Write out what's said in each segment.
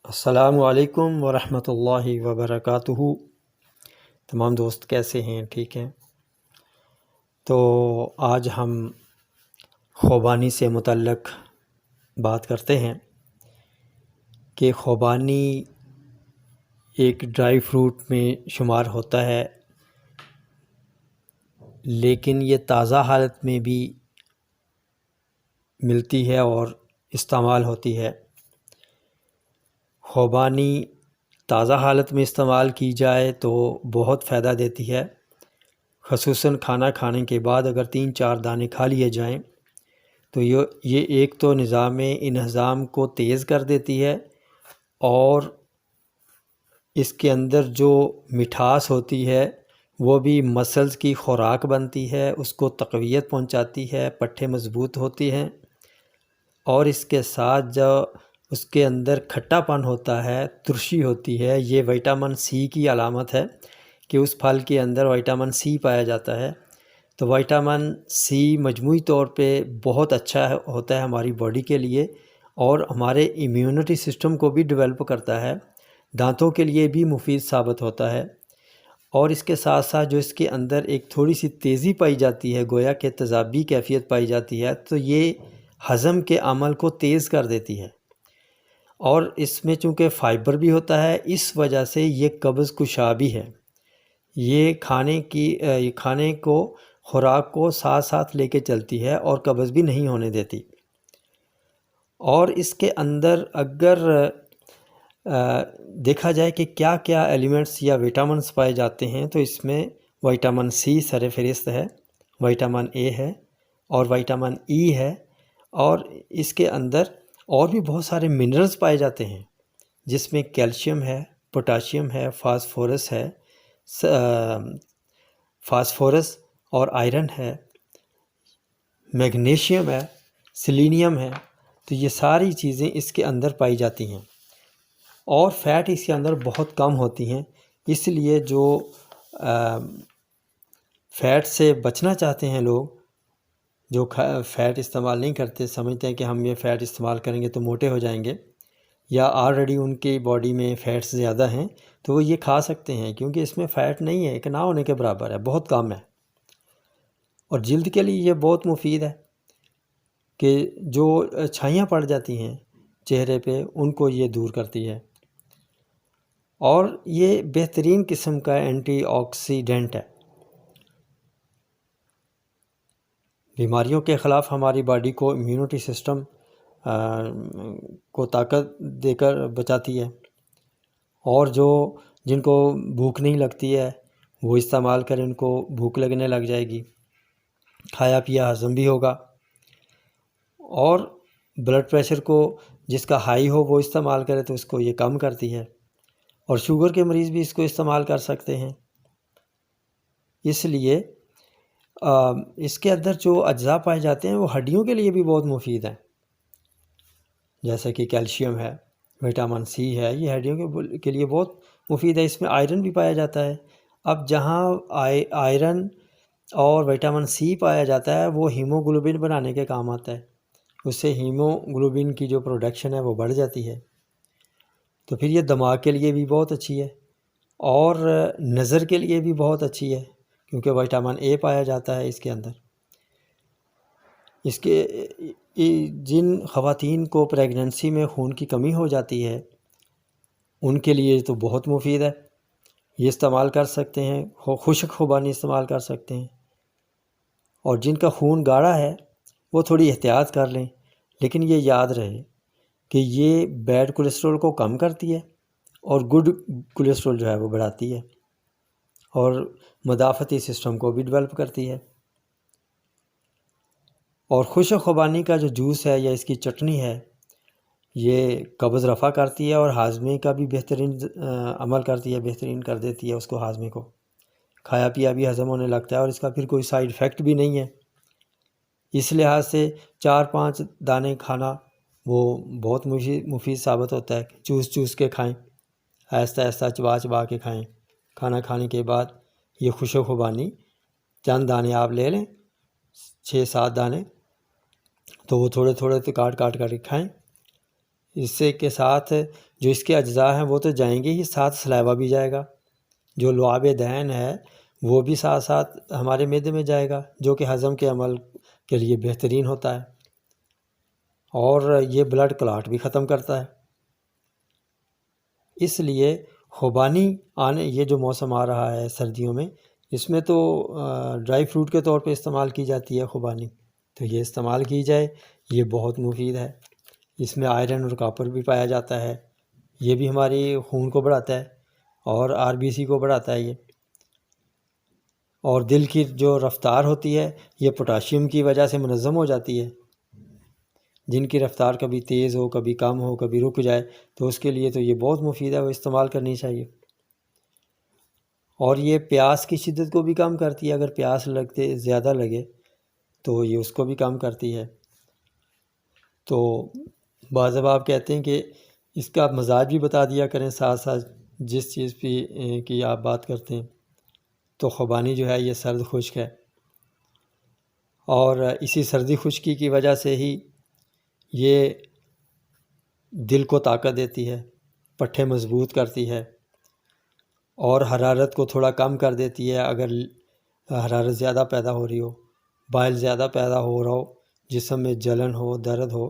السلام علیکم ورحمۃ اللہ وبرکاتہ۔ تمام دوست کیسے ہیں؟ ٹھیک ہیں؟ تو آج ہم خوبانی سے متعلق بات کرتے ہیں کہ خوبانی ایک ڈرائی فروٹ میں شمار ہوتا ہے، لیکن یہ تازہ حالت میں بھی ملتی ہے اور استعمال ہوتی ہے۔ خوبانی تازہ حالت میں استعمال کی جائے تو بہت فائدہ دیتی ہے، خصوصاً کھانا کھانے کے بعد اگر 3-4 دانے کھا لیے جائیں تو یہ ایک تو نظام انہضام کو تیز کر دیتی ہے، اور اس کے اندر جو مٹھاس ہوتی ہے وہ بھی مسلز کی خوراک بنتی ہے، اس کو تقویت پہنچاتی ہے، پٹھے مضبوط ہوتی ہیں، اور اس کے ساتھ جو اس کے اندر کھٹا پن ہوتا ہے، ترشی ہوتی ہے، یہ وٹامن سی کی علامت ہے کہ اس پھل کے اندر وٹامن سی پایا جاتا ہے۔ تو وٹامن سی مجموعی طور پہ بہت اچھا ہوتا ہے ہماری باڈی کے لیے، اور ہمارے امیونٹی سسٹم کو بھی ڈیولپ کرتا ہے، دانتوں کے لیے بھی مفید ثابت ہوتا ہے، اور اس کے ساتھ ساتھ جو اس کے اندر ایک تھوڑی سی تیزی پائی جاتی ہے، گویا کہ تیزابی کیفیت پائی جاتی ہے، تو یہ ہضم کے عمل کو تیز کر دیتی ہے، اور اس میں چونکہ فائبر بھی ہوتا ہے، اس وجہ سے یہ قبض کشا بھی ہے۔ یہ کھانے کو خوراک کو ساتھ ساتھ لے کے چلتی ہے اور قبض بھی نہیں ہونے دیتی۔ اور اس کے اندر اگر دیکھا جائے کہ کیا کیا ایلیمنٹس یا وٹامنس پائے جاتے ہیں، تو اس میں وٹامن سی سر فہرست ہے، وٹامن اے ہے، اور وٹامن ای ہے، اور اس کے اندر اور بھی بہت سارے منرلز پائے جاتے ہیں، جس میں کیلشیم ہے، پوٹاشیم ہے، فاسفورس اور آئرن ہے، میگنیشیم ہے، سیلینیم ہے، تو یہ ساری چیزیں اس کے اندر پائی جاتی ہیں، اور فیٹ اس کے اندر بہت کم ہوتی ہیں۔ اس لیے جو فیٹ سے بچنا چاہتے ہیں لوگ، جو فیٹ استعمال نہیں کرتے، سمجھتے ہیں کہ ہم یہ فیٹ استعمال کریں گے تو موٹے ہو جائیں گے، یا آلریڈی ان کی باڈی میں فیٹس زیادہ ہیں، تو وہ یہ کھا سکتے ہیں، کیونکہ اس میں فیٹ نہیں ہے، ایک نہ ہونے کے برابر ہے، بہت کم ہے، اور جلد کے لیے یہ بہت مفید ہے کہ جو چھائیاں پڑ جاتی ہیں چہرے پہ ان کو یہ دور کرتی ہے، اور یہ بہترین قسم کا اینٹی آکسیڈنٹ ہے، بیماریوں کے خلاف ہماری باڈی کو، امیونٹی سسٹم کو طاقت دے کر بچاتی ہے، اور جن کو بھوک نہیں لگتی ہے وہ استعمال کریں، ان کو بھوک لگنے لگ جائے گی، کھایا پیا ہضم بھی ہوگا، اور بلڈ پریشر کو جس کا ہائی ہو وہ استعمال کرے تو اس کو یہ کم کرتی ہے، اور شوگر کے مریض بھی اس کو استعمال کر سکتے ہیں۔ اس لیے اس کے اندر جو اجزاء پائے جاتے ہیں وہ ہڈیوں کے لیے بھی بہت مفید ہیں، جیسے کہ کیلشیم ہے، وٹامن سی ہے، یہ ہڈیوں کے لیے بہت مفید ہے۔ اس میں آئرن بھی پایا جاتا ہے۔ اب جہاں آئرن اور وٹامن سی پایا جاتا ہے وہ ہیموگلوبن بنانے کے کام آتا ہے، اس سے ہیموگلوبن کی جو پروڈکشن ہے وہ بڑھ جاتی ہے، تو پھر یہ دماغ کے لیے بھی بہت اچھی ہے، اور نظر کے لیے بھی بہت اچھی ہے، کیونکہ وٹامن اے پایا جاتا ہے اس کے اندر۔ جن خواتین کو پریگننسی میں خون کی کمی ہو جاتی ہے ان کے لیے تو بہت مفید ہے، یہ استعمال کر سکتے ہیں، خشک خوبانی استعمال کر سکتے ہیں، اور جن کا خون گاڑھا ہے وہ تھوڑی احتیاط کر لیں، لیکن یہ یاد رہے کہ یہ بیڈ کولیسٹرول کو کم کرتی ہے اور گڈ کولیسٹرول جو ہے وہ بڑھاتی ہے، اور مدافعتی سسٹم کو بھی ڈیولپ کرتی ہے، اور خشک خوبانی کا جو جوس ہے یا اس کی چٹنی ہے یہ قبض رفع کرتی ہے، اور ہاضمے کا بھی بہترین عمل کرتی ہے، بہترین کر دیتی ہے اس کو، ہاضمے کو، کھایا پیا بھی ہضم ہونے لگتا ہے، اور اس کا پھر کوئی سائیڈ افیکٹ بھی نہیں ہے۔ اس لحاظ سے 4-5 دانے کھانا وہ بہت مفید ثابت ہوتا ہے، چوس کے کھائیں، آہستہ آہستہ چبا کے کھائیں، کھانا کھانے کے بعد یہ خشک خوبانی چند دانے آپ لے لیں، 6-7 دانے، تو وہ تھوڑے تھوڑے کاٹ کے کھائیں، اس سے کے ساتھ جو اس کے اجزاء ہیں وہ تو جائیں گے ہی، ساتھ سلائیوا بھی جائے گا، جو لعاب دہن ہے وہ بھی ساتھ ساتھ ہمارے معدے میں جائے گا، جو کہ ہضم کے عمل کے لیے بہترین ہوتا ہے، اور یہ بلڈ کلاٹ بھی ختم کرتا ہے۔ اس لیے خوبانی یہ جو موسم آ رہا ہے سردیوں میں، اس میں تو ڈرائی فروٹ کے طور پہ استعمال کی جاتی ہے خوبانی، تو یہ استعمال کی جائے، یہ بہت مفید ہے۔ اس میں آئرن اور کاپر بھی پایا جاتا ہے، یہ بھی ہماری خون کو بڑھاتا ہے اور RBC کو بڑھاتا ہے یہ، اور دل کی جو رفتار ہوتی ہے یہ پوٹاشیم کی وجہ سے منظم ہو جاتی ہے، جن کی رفتار کبھی تیز ہو، کبھی کم ہو، کبھی رک جائے، تو اس کے لیے تو یہ بہت مفید ہے، وہ استعمال کرنی چاہیے۔ اور یہ پیاس کی شدت کو بھی کم کرتی ہے، اگر پیاس زیادہ لگے تو یہ اس کو بھی کم کرتی ہے۔ تو بعض آپ کہتے ہیں کہ اس کا مزاج بھی بتا دیا کریں ساتھ ساتھ جس چیز کی آپ بات کرتے ہیں، تو خوبانی جو ہے یہ سرد خشک ہے، اور اسی سردی خشکی کی وجہ سے ہی یہ دل کو طاقت دیتی ہے، پٹھے مضبوط کرتی ہے، اور حرارت کو تھوڑا کم کر دیتی ہے۔ اگر حرارت زیادہ پیدا ہو رہی ہو، بائل زیادہ پیدا ہو رہا ہو، جسم میں جلن ہو، درد ہو،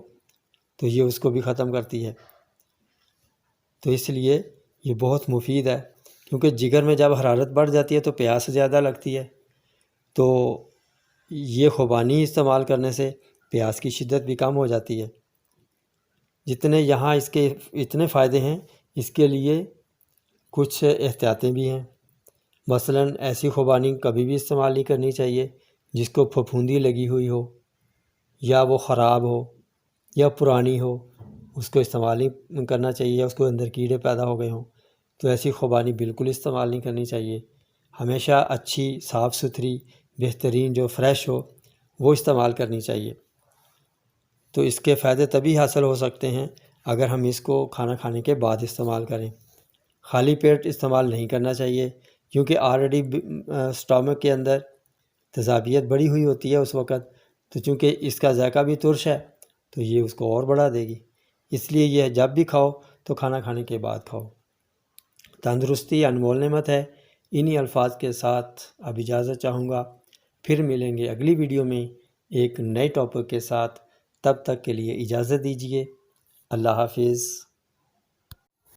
تو یہ اس کو بھی ختم کرتی ہے۔ تو اس لیے یہ بہت مفید ہے، کیونکہ جگر میں جب حرارت بڑھ جاتی ہے تو پیاس زیادہ لگتی ہے، تو یہ خوبانی استعمال کرنے سے پیاس کی شدت بھی کم ہو جاتی ہے۔ جتنے یہاں اس کے اتنے فائدے ہیں، اس کے لیے کچھ احتیاطیں بھی ہیں۔ مثلاً ایسی خوبانی کبھی بھی استعمال نہیں کرنی چاہیے جس کو پھپھوندی لگی ہوئی ہو، یا وہ خراب ہو، یا پرانی ہو، اس کو استعمال نہیں کرنا چاہیے، یا اس کو اندر کیڑے پیدا ہو گئے ہوں، تو ایسی خوبانی بالکل استعمال نہیں کرنی چاہیے۔ ہمیشہ اچھی، صاف ستھری، بہترین جو فریش ہو وہ استعمال کرنی چاہیے۔ تو اس کے فائدے تبھی حاصل ہو سکتے ہیں اگر ہم اس کو کھانا کھانے کے بعد استعمال کریں۔ خالی پیٹ استعمال نہیں کرنا چاہیے، کیونکہ آلریڈی اسٹامک کے اندر تیزابیت بڑھی ہوئی ہوتی ہے اس وقت، تو چونکہ اس کا ذائقہ بھی ترش ہے تو یہ اس کو اور بڑھا دے گی۔ اس لیے یہ جب بھی کھاؤ تو کھانا کھانے کے بعد کھاؤ۔ تندرستی انمول نعمت ہے۔ انہی الفاظ کے ساتھ اب اجازت چاہوں گا، پھر ملیں گے اگلی ویڈیو میں ایک نئے ٹاپک کے ساتھ۔ تب تک کے لیے اجازت دیجیے۔ اللہ حافظ۔